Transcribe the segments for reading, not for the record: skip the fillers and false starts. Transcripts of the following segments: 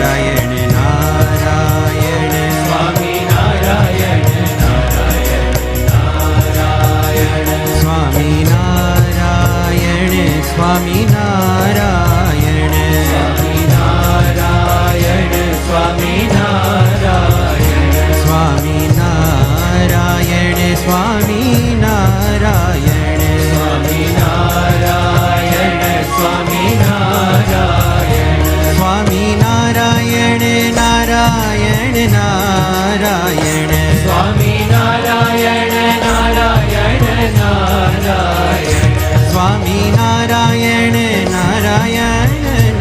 Narayan Narayan Swami Narayan Narayan Narayan Swami Narayan Swami Narayan Swami Narayan Swami Narayan Swami Narayan Swami Narayan Swami Narayan Swami Narayan Swami Narayan Narayan Narayan Swami Narayan Narayan Narayan Swami Narayan Narayan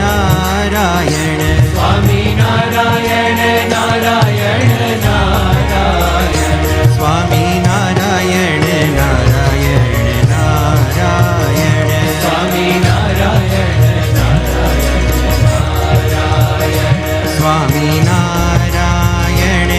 Narayan Swami Narayan Narayan Narayan Swami Narayan Narayan Narayan Swami Narayan Swami Narayan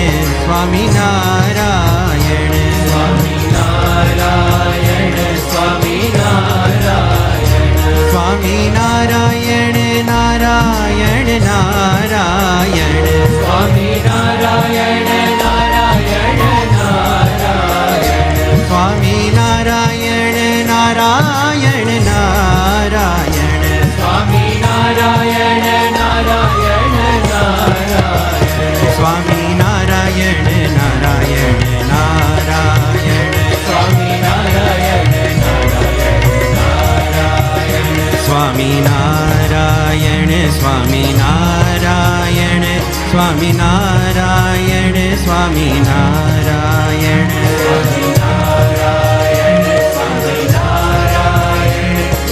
Swami Narayan Swami Narayan Swami Narayan Swami Narayan Narayan Narayan Swami Narayan Narayan Narayan Swami Narayan Narayan Narayan Swami Narayan Narayan Narayan Swami Narayan Narayan Narayan Swami Narayan Narayan Narayan Swami Narayan Swami Narayan Swami Narayan Swami Narayan Swami Narayan Swami Narayan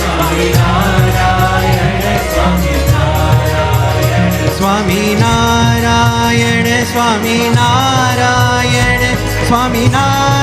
Swami Narayan Swami Narayan Swami Narayan Swami Narayan Swami Narayan